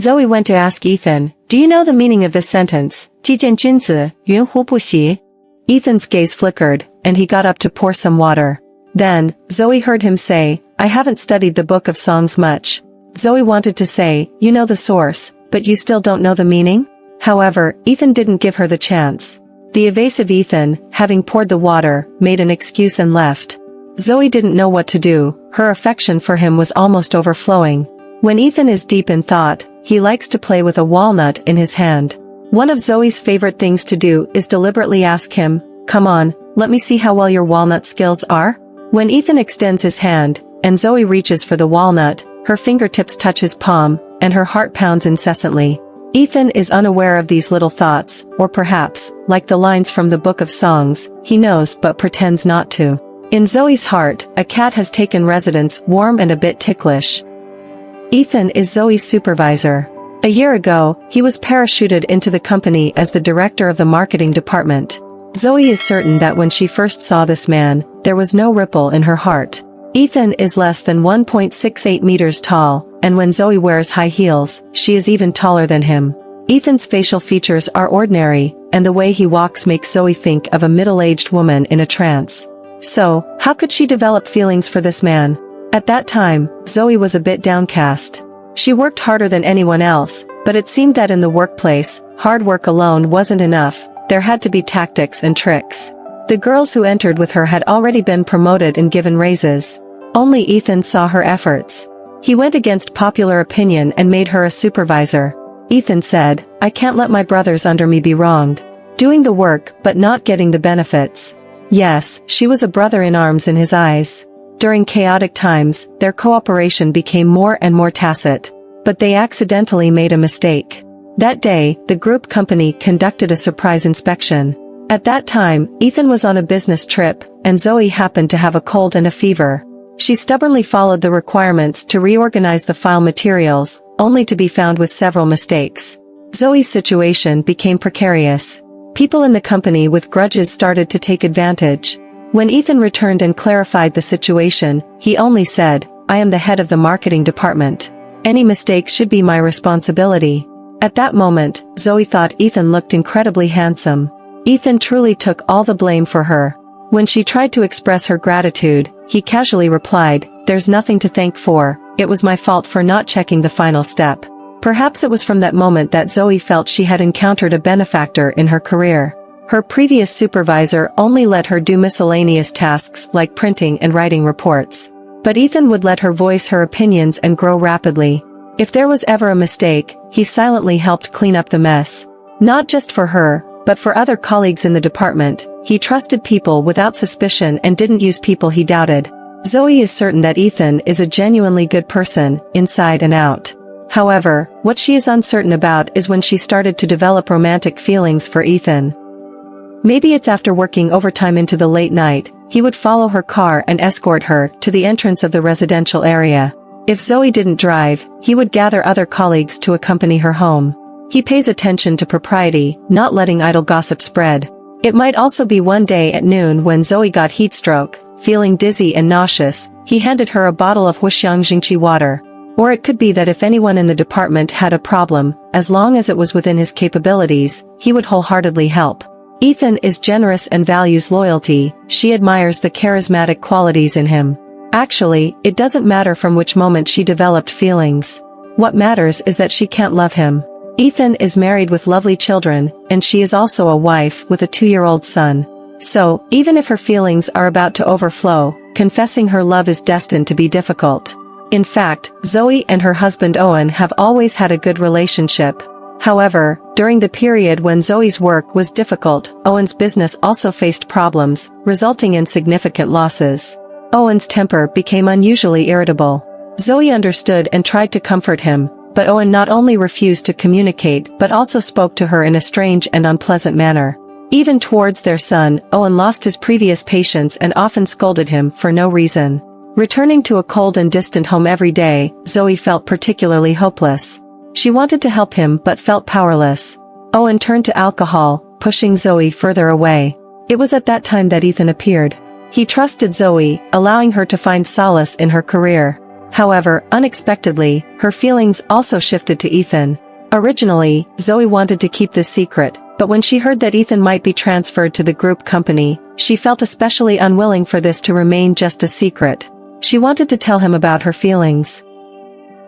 Zoe went to ask Ethan, "Do you know the meaning of this sentence? 既见君子，云胡不喜?" Ethan's gaze flickered, and he got up to pour some water. Then, Zoe heard him say, "I haven't studied the book of songs much." Zoe wanted to say, "You know the source, but you still don't know the meaning?" However, Ethan didn't give her the chance. The evasive Ethan, having poured the water, made an excuse and left. Zoe didn't know what to do, her affection for him was almost overflowing. When Ethan is deep in thought, he likes to play with a walnut in his hand. One of Zoe's favorite things to do is deliberately ask him, "Come on, let me see how well your walnut skills are." When Ethan extends his hand, and Zoe reaches for the walnut, her fingertips touch his palm, and her heart pounds incessantly. Ethan is unaware of these little thoughts, or perhaps, like the lines from the Book of Songs, he knows but pretends not to. In Zoe's heart, a cat has taken residence, warm and a bit ticklish. Ethan is Zoe's supervisor. A year ago, he was parachuted into the company as the director of the marketing department. Zoe is certain that when she first saw this man, there was no ripple in her heart. Ethan is less than 1.68 meters tall, and when Zoe wears high heels, she is even taller than him. Ethan's facial features are ordinary, and the way he walks makes Zoe think of a middle-aged woman in a trance. So, how could she develop feelings for this man? At that time, Zoe was a bit downcast. She worked harder than anyone else, but it seemed that in the workplace, hard work alone wasn't enough, there had to be tactics and tricks. The girls who entered with her had already been promoted and given raises. Only Ethan saw her efforts. He went against popular opinion and made her a supervisor. Ethan said, "I can't let my brothers under me be wronged. Doing the work but not getting the benefits." Yes, she was a brother in arms in his eyes. During chaotic times, their cooperation became more and more tacit. But they accidentally made a mistake. That day, the group company conducted a surprise inspection. At that time, Ethan was on a business trip, and Zoe happened to have a cold and a fever. She stubbornly followed the requirements to reorganize the file materials, only to be found with several mistakes. Zoe's situation became precarious. People in the company with grudges started to take advantage. When Ethan returned and clarified the situation, he only said, "I am the head of the marketing department. Any mistakes should be my responsibility." At that moment, Zoe thought Ethan looked incredibly handsome. Ethan truly took all the blame for her. When she tried to express her gratitude, he casually replied, "There's nothing to thank for, it was my fault for not checking the final step." Perhaps it was from that moment that Zoe felt she had encountered a benefactor in her career. Her previous supervisor only let her do miscellaneous tasks like printing and writing reports. But Ethan would let her voice her opinions and grow rapidly. If there was ever a mistake, he silently helped clean up the mess. Not just for her, but for other colleagues in the department, he trusted people without suspicion and didn't use people he doubted. Zoe is certain that Ethan is a genuinely good person, inside and out. However, what she is uncertain about is when she started to develop romantic feelings for Ethan. Maybe it's after working overtime into the late night, he would follow her car and escort her to the entrance of the residential area. If Zoe didn't drive, he would gather other colleagues to accompany her home. He pays attention to propriety, not letting idle gossip spread. It might also be one day at noon when Zoe got heatstroke, feeling dizzy and nauseous, he handed her a bottle of Huxiang Jingqi water. Or it could be that if anyone in the department had a problem, as long as it was within his capabilities, he would wholeheartedly help. Ethan is generous and values loyalty, she admires the charismatic qualities in him. Actually, it doesn't matter from which moment she developed feelings. What matters is that she can't love him. Ethan is married with lovely children, and she is also a wife with a 2-year-old son. So, even if her feelings are about to overflow, confessing her love is destined to be difficult. In fact, Zoe and her husband Owen have always had a good relationship. However, during the period when Zoe's work was difficult, Owen's business also faced problems, resulting in significant losses. Owen's temper became unusually irritable. Zoe understood and tried to comfort him, but Owen not only refused to communicate but also spoke to her in a strange and unpleasant manner. Even towards their son, Owen lost his previous patience and often scolded him for no reason. Returning to a cold and distant home every day, Zoe felt particularly hopeless. She wanted to help him but felt powerless. Owen turned to alcohol, pushing Zoe further away. It was at that time that Ethan appeared. He trusted Zoe, allowing her to find solace in her career. However, unexpectedly, her feelings also shifted to Ethan. Originally, Zoe wanted to keep this secret, but when she heard that Ethan might be transferred to the group company, she felt especially unwilling for this to remain just a secret. She wanted to tell him about her feelings.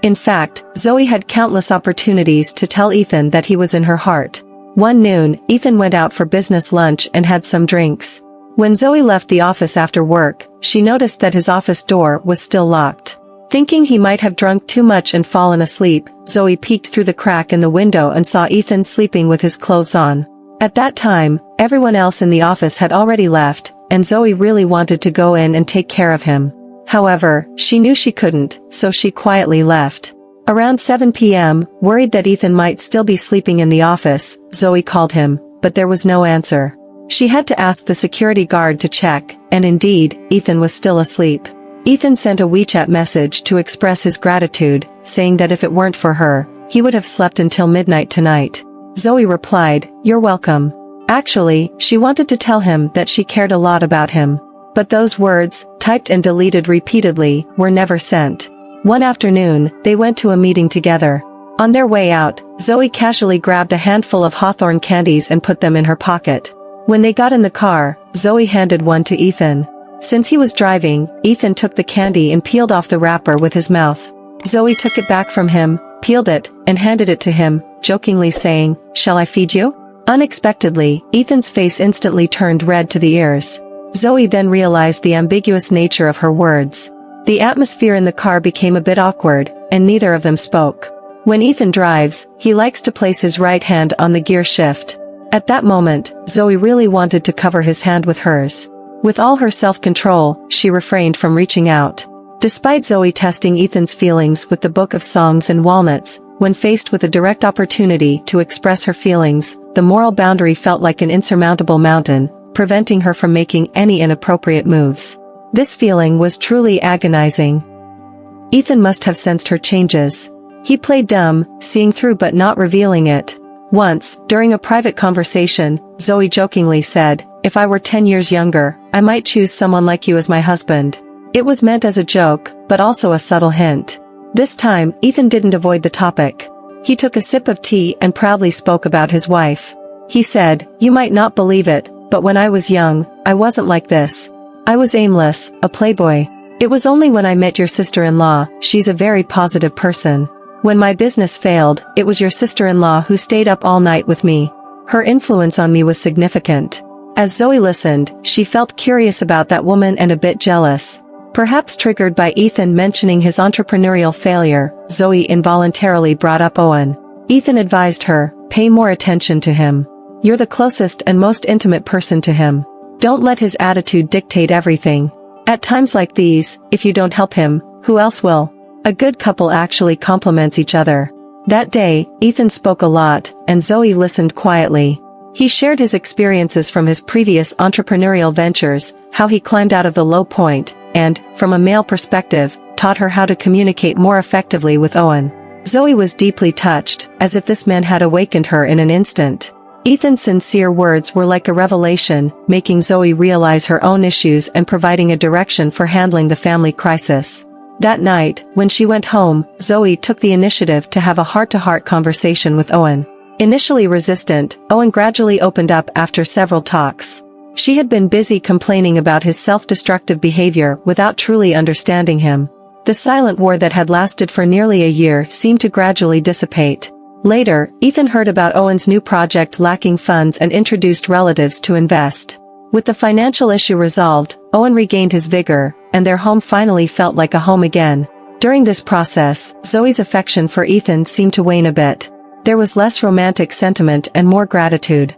In fact, Zoe had countless opportunities to tell Ethan that he was in her heart. One noon, Ethan went out for business lunch and had some drinks. When Zoe left the office after work, she noticed that his office door was still locked. Thinking he might have drunk too much and fallen asleep, Zoe peeked through the crack in the window and saw Ethan sleeping with his clothes on. At that time, everyone else in the office had already left, and Zoe really wanted to go in and take care of him. However, she knew she couldn't, so she quietly left. Around 7 p.m., worried that Ethan might still be sleeping in the office, Zoe called him, but there was no answer. She had to ask the security guard to check, and indeed, Ethan was still asleep. Ethan sent a WeChat message to express his gratitude, saying that if it weren't for her, he would have slept until midnight tonight. Zoe replied, "You're welcome." Actually, she wanted to tell him that she cared a lot about him. But those words, typed and deleted repeatedly, were never sent. One afternoon, they went to a meeting together. On their way out, Zoe casually grabbed a handful of hawthorn candies and put them in her pocket. When they got in the car, Zoe handed one to Ethan. Since he was driving, Ethan took the candy and peeled off the wrapper with his mouth. Zoe took it back from him, peeled it, and handed it to him, jokingly saying, "Shall I feed you?" Unexpectedly, Ethan's face instantly turned red to the ears. Zoe then realized the ambiguous nature of her words. The atmosphere in the car became a bit awkward, and neither of them spoke. When Ethan drives, he likes to place his right hand on the gear shift. At that moment, Zoe really wanted to cover his hand with hers. With all her self-control, she refrained from reaching out. Despite Zoe testing Ethan's feelings with the book of songs and walnuts, when faced with a direct opportunity to express her feelings, the moral boundary felt like an insurmountable mountain, preventing her from making any inappropriate moves. This feeling was truly agonizing. Ethan must have sensed her changes. He played dumb, seeing through but not revealing it. Once, during a private conversation, Zoe jokingly said, "If I were 10 years younger, I might choose someone like you as my husband." It was meant as a joke, but also a subtle hint. This time, Ethan didn't avoid the topic. He took a sip of tea and proudly spoke about his wife. He said, "You might not believe it, but when I was young, I wasn't like this. I was aimless, a playboy. It was only when I met your sister-in-law, she's a very positive person. When my business failed, it was your sister-in-law who stayed up all night with me. Her influence on me was significant." As Zoe listened, she felt curious about that woman and a bit jealous. Perhaps triggered by Ethan mentioning his entrepreneurial failure, Zoe involuntarily brought up Owen. Ethan advised her, "Pay more attention to him. You're the closest and most intimate person to him. Don't let his attitude dictate everything. At times like these, if you don't help him, who else will?" A good couple actually complements each other. That day, Ethan spoke a lot, and Zoe listened quietly. He shared his experiences from his previous entrepreneurial ventures, how he climbed out of the low point, and, from a male perspective, taught her how to communicate more effectively with Owen. Zoe was deeply touched, as if this man had awakened her in an instant. Ethan's sincere words were like a revelation, making Zoe realize her own issues and providing a direction for handling the family crisis. That night, when she went home, Zoe took the initiative to have a heart-to-heart conversation with Owen. Initially resistant, Owen gradually opened up after several talks. She had been busy complaining about his self-destructive behavior without truly understanding him. The silent war that had lasted for nearly a year seemed to gradually dissipate. Later, Ethan heard about Owen's new project lacking funds and introduced relatives to invest. With the financial issue resolved, Owen regained his vigor, and their home finally felt like a home again. During this process, Zoe's affection for Ethan seemed to wane a bit. There was less romantic sentiment and more gratitude.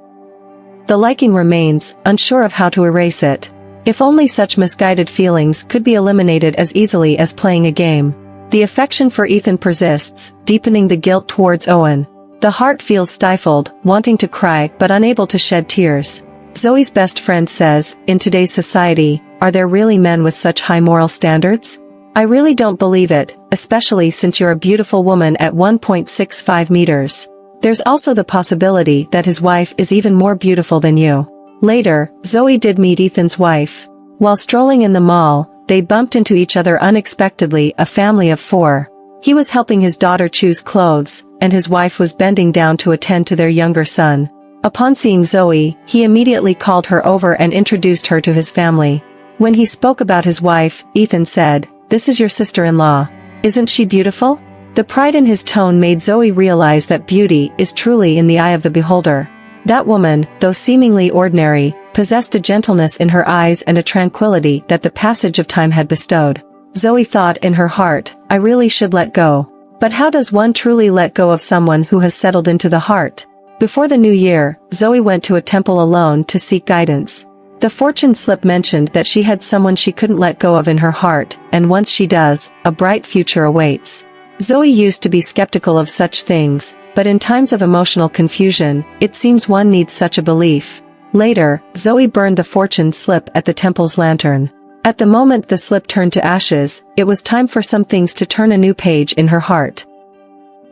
The liking remains, unsure of how to erase it. If only such misguided feelings could be eliminated as easily as playing a game. The affection for Ethan persists, deepening the guilt towards Owen. The heart feels stifled, wanting to cry but unable to shed tears. Zoe's best friend says, "In today's society, are there really men with such high moral standards? I really don't believe it, especially since you're a beautiful woman at 1.65 meters. There's also the possibility that his wife is even more beautiful than you." Later, Zoe did meet Ethan's wife. While strolling in the mall, they bumped into each other unexpectedly, a family of 4. He was helping his daughter choose clothes, and his wife was bending down to attend to their younger son. Upon seeing Zoe, he immediately called her over and introduced her to his family. When he spoke about his wife, Ethan said, "This is your sister-in-law. Isn't she beautiful?" The pride in his tone made Zoe realize that beauty is truly in the eye of the beholder. That woman, though seemingly ordinary, possessed a gentleness in her eyes and a tranquility that the passage of time had bestowed. Zoe thought in her heart, I really should let go. But how does one truly let go of someone who has settled into the heart? Before the new year, Zoe went to a temple alone to seek guidance. The fortune slip mentioned that she had someone she couldn't let go of in her heart, and once she does, a bright future awaits. Zoe used to be skeptical of such things, but in times of emotional confusion, it seems one needs such a belief. Later, Zoe burned the fortune slip at the temple's lantern. At the moment the slip turned to ashes, it was time for some things to turn a new page in her heart.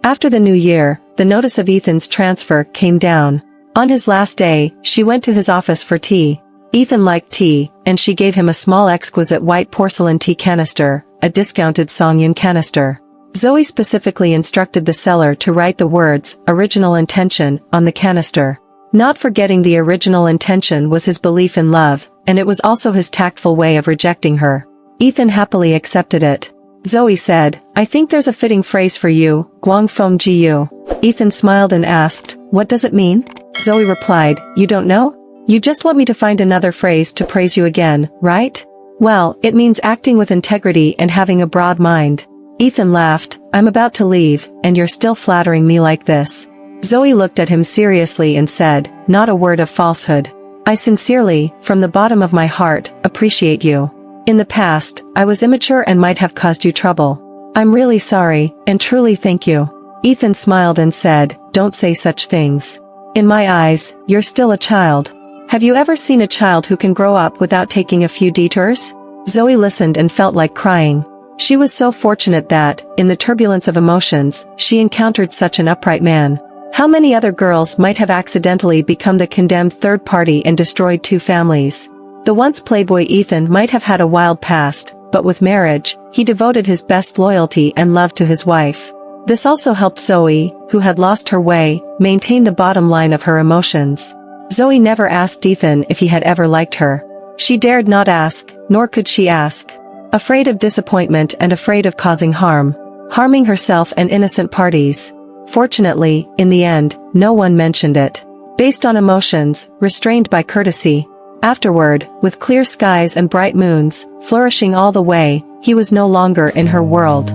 After the new year, the notice of Ethan's transfer came down. On his last day, she went to his office for tea. Ethan liked tea, and she gave him a small exquisite white porcelain tea canister, a discounted Songyan canister. Zoe specifically instructed the seller to write the words, original intention, on the canister. Not forgetting the original intention was his belief in love, and it was also his tactful way of rejecting her. Ethan happily accepted it. Zoe said, I think there's a fitting phrase for you, Guangfeng Jiu. Ethan smiled and asked, what does it mean? Zoe replied, you don't know? You just want me to find another phrase to praise you again, right? Well, it means acting with integrity and having a broad mind. Ethan laughed, I'm about to leave, and you're still flattering me like this. Zoe looked at him seriously and said, not a word of falsehood. I sincerely, from the bottom of my heart, appreciate you. In the past, I was immature and might have caused you trouble. I'm really sorry, and truly thank you. Ethan smiled and said, don't say such things. In my eyes, you're still a child. Have you ever seen a child who can grow up without taking a few detours? Zoe listened and felt like crying. She was so fortunate that, in the turbulence of emotions, she encountered such an upright man. How many other girls might have accidentally become the condemned third party and destroyed 2 families? The once playboy Ethan might have had a wild past, but with marriage, he devoted his best loyalty and love to his wife. This also helped Zoe, who had lost her way, maintain the bottom line of her emotions. Zoe never asked Ethan if he had ever liked her. She dared not ask, nor could she ask. Afraid of disappointment and afraid of causing harm, harming herself and innocent parties. Fortunately, in the end, no one mentioned it. Based on emotions, restrained by courtesy. Afterward, with clear skies and bright moons, flourishing all the way, he was no longer in her world.